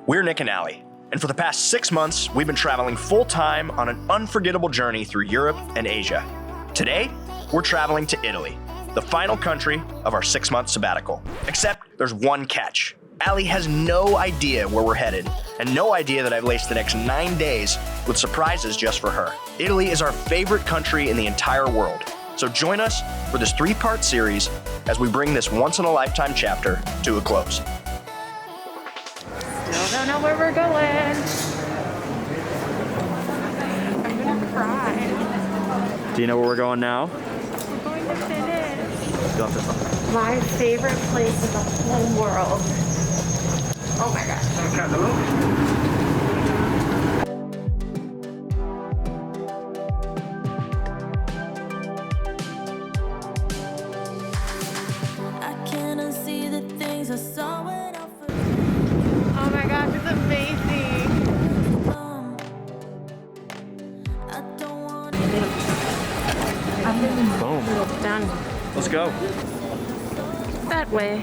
We're Nik and Allie, and for the past 6 months, we've been traveling full-time on an unforgettable journey through Europe and Asia. Today, we're traveling to Italy, the final country of our 6-month sabbatical. Except there's one catch. Allie has no idea where we're headed, and no idea that I've laced the next 9 days with surprises just for her. Italy is our favorite country in the entire world, so join us for this 3-part series as we bring this once-in-a-lifetime chapter to a close. Still don't know where we're going. I'm gonna cry. Do you know where we're going now? We're going to Venice. Got this one. My favorite place in the whole world. Oh my gosh. Oh my gosh, it's amazing. Boom. Done. Let's go. That way.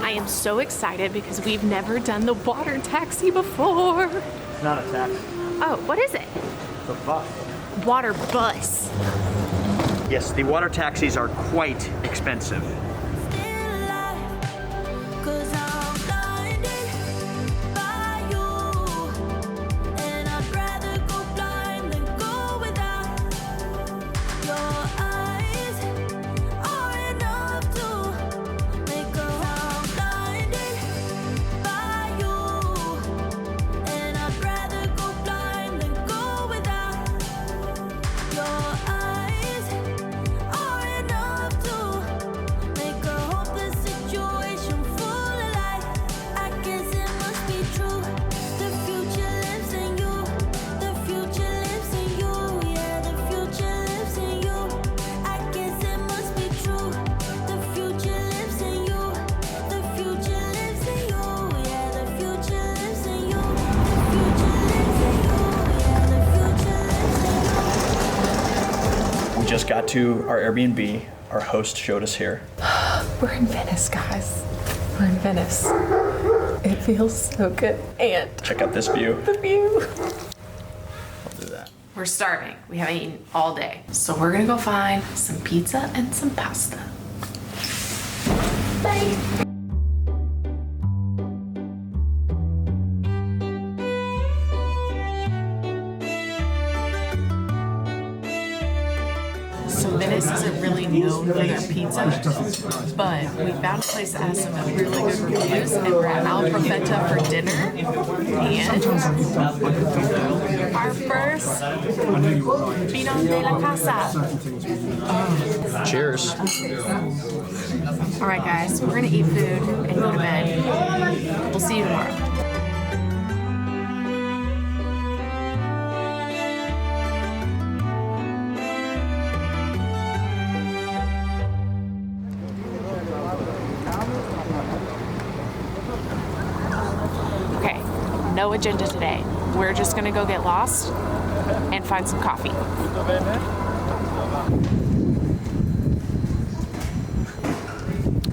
I am so excited because we've never done the water taxi before. It's not a taxi. Oh, what is it? It's a bus. Water bus. Yes, the water taxis are quite expensive. Just got to our Airbnb. Our host showed us here. We're in Venice, guys. We're in Venice. It feels so good. And Check out this view. the view. I'll do that. We're starving. We haven't eaten all day. So we're gonna go find some pizza and some pasta. Bye. So Venice isn't really known for their pizza, but we found a place that has some really good reviews, and we're at Al Profeta for dinner, and our first Vino de la Casa. Cheers. All right, guys, we're gonna eat food and go to bed. We'll see you tomorrow. No agenda today. We're just gonna go get lost and find some coffee.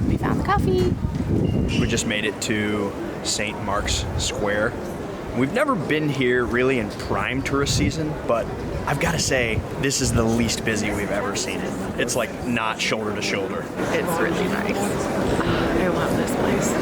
We found the coffee. We just made it to St. Mark's Square. We've never been here really in prime tourist season, but I've got to say, this is the least busy we've ever seen it. It's like not shoulder to shoulder. It's really nice. I love this place.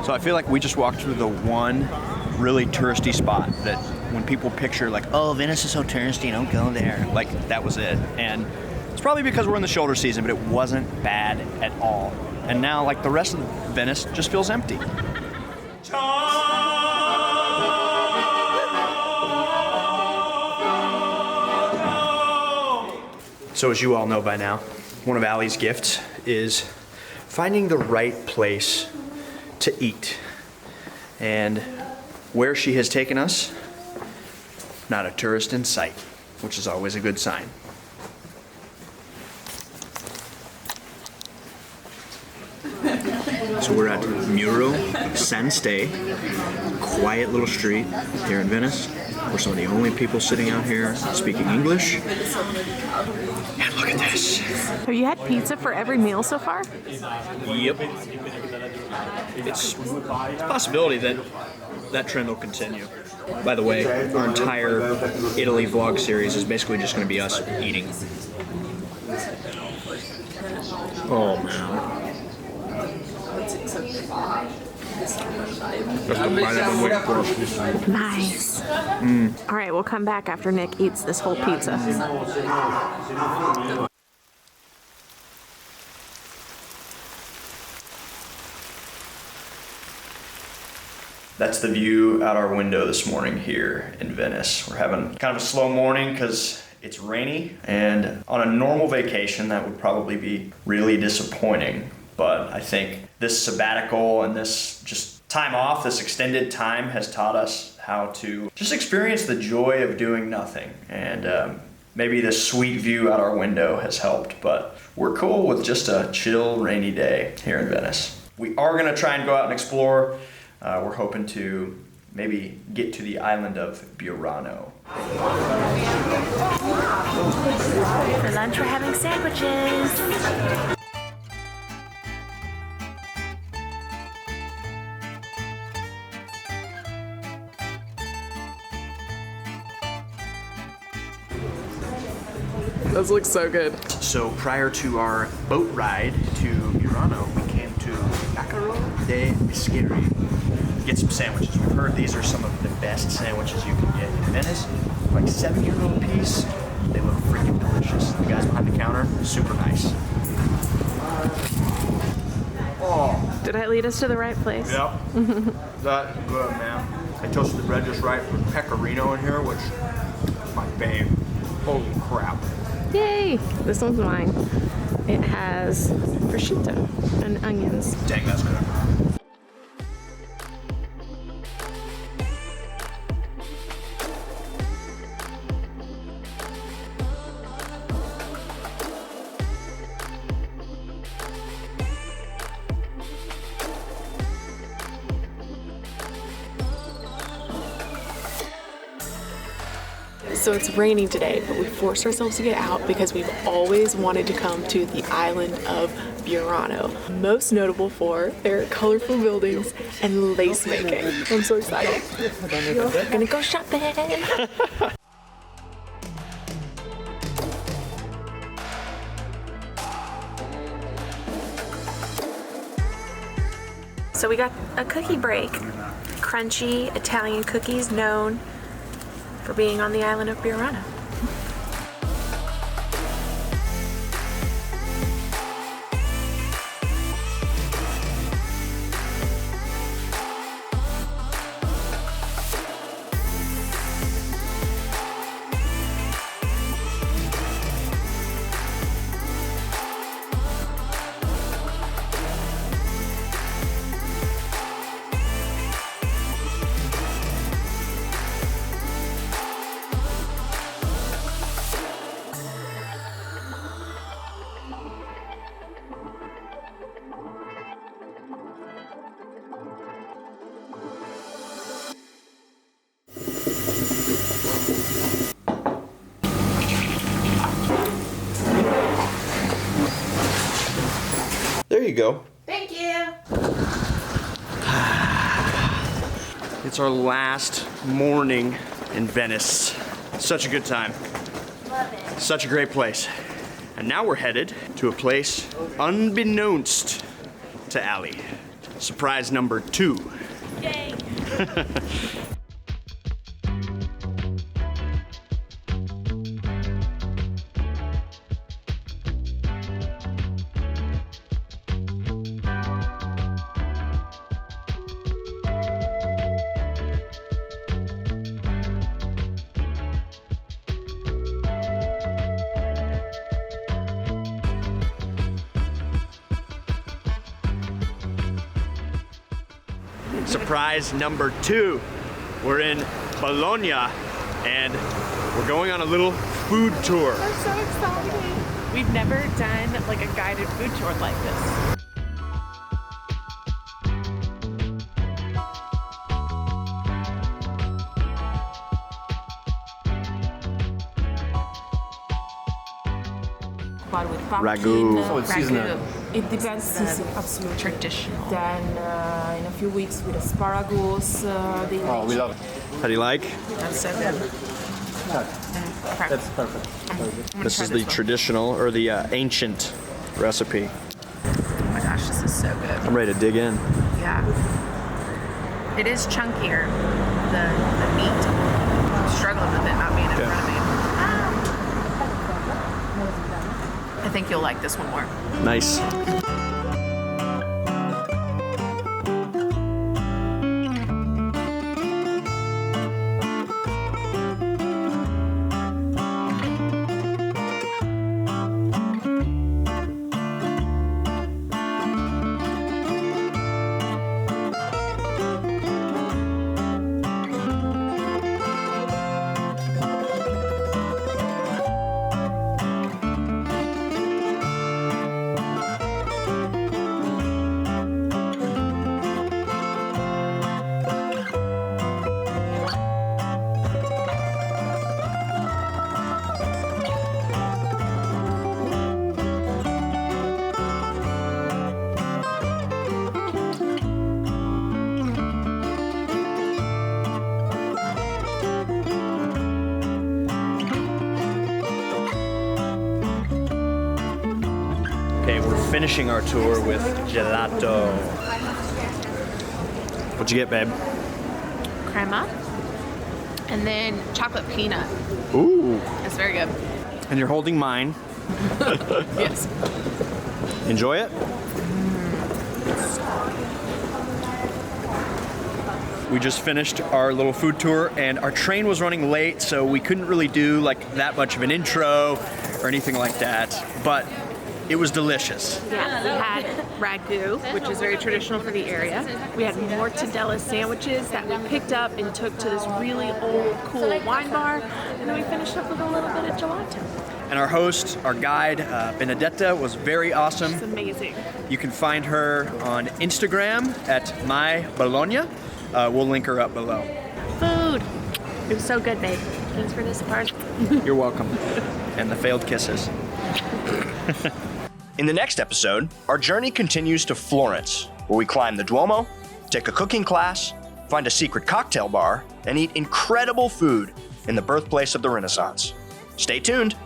So I feel like we just walked through the one really touristy spot that when people picture like, oh, Venice is so touristy, don't go there. Like, that was it. And it's probably because we're in the shoulder season, but it wasn't bad at all. And now, like, the rest of Venice just feels empty. So as you all know by now, one of Allie's gifts is finding the right place to eat. And where she has taken us, not a tourist in sight, which is always a good sign. So we're at Muro, Stae, quiet little street here in Venice. We're some of the only people sitting out here speaking English. And look at this. Have you had pizza for every meal so far? Yep. It's a possibility that that trend will continue. By the way, our entire Italy vlog series is basically just going to be us eating. Oh man. That's the bite I've been waiting for. Nice. All right, we'll come back after Nick eats this whole pizza. That's the view out our window this morning here in Venice. We're having kind of a slow morning because it's rainy, and on a normal vacation that would probably be really disappointing. But I think this sabbatical and this just time off, this extended time has taught us how to just experience the joy of doing nothing. And maybe this sweet view out our window has helped, but we're cool with just a chill, rainy day here in Venice. We are gonna try and go out and explore. We're hoping to maybe get to the island of Burano. For lunch, we're having sandwiches. Those look so good. So prior to our boat ride to Burano, we came to Bacaro de Bischeri. Get some sandwiches. We've heard these are some of the best sandwiches you can get in Venice. Like €7 a piece. They look freaking delicious. The guys behind the counter, super nice. Oh. Did I lead us to the right place? Yep. That's good, man. I toasted the bread just right with pecorino in here, which is my fave. Holy crap. Yay! This one's mine. It has prosciutto and onions. Dang, that's good. So it's raining today, but we forced ourselves to get out because we've always wanted to come to the island of Burano. Most notable for their colorful buildings and lace making. I'm so excited. We're gonna go shopping. So we got a cookie break. Crunchy Italian cookies known for being on the island of Burano. There you go. Thank you. It's our last morning in Venice. Such a good time. Love it. Such a great place. And now we're headed to a place unbeknownst to Allie. Surprise number 2. Yay. Surprise number 2. We're in Bologna and we're going on a little food tour. I'm so excited. We've never done like a guided food tour like this. one with pumpkin. Ragu. Oh, it's seasonal. It depends, season, absolutely. Traditional. Then in a few weeks with asparagus. Oh, we love it. How do you like? That's so good. That's perfect. This is the traditional or the ancient recipe. Oh my gosh, this is so good. I'm ready to dig in. Yeah. It is chunkier, the meat. I'm struggling with it not being in front of me. I think you'll like this one more. Nice. Okay, we're finishing our tour with gelato. What'd you get, babe? Crema. And then chocolate peanut. Ooh. It's very good. And you're holding mine. Yes. Enjoy it? We just finished our little food tour and our train was running late, so we couldn't really do like that much of an intro or anything like that, but it was delicious. Yeah, we had ragu, which is very traditional for the area. We had mortadella sandwiches that we picked up and took to this really old, cool wine bar, and then we finished up with a little bit of gelato. And our host, our guide, Benedetta, was very awesome. It's amazing. You can find her on Instagram at My Bologna. We'll link her up below. Food. It was so good, babe. Thanks for this part. You're welcome. And the failed kisses. In the next episode, our journey continues to Florence, where we climb the Duomo, take a cooking class, find a secret cocktail bar, and eat incredible food in the birthplace of the Renaissance. Stay tuned.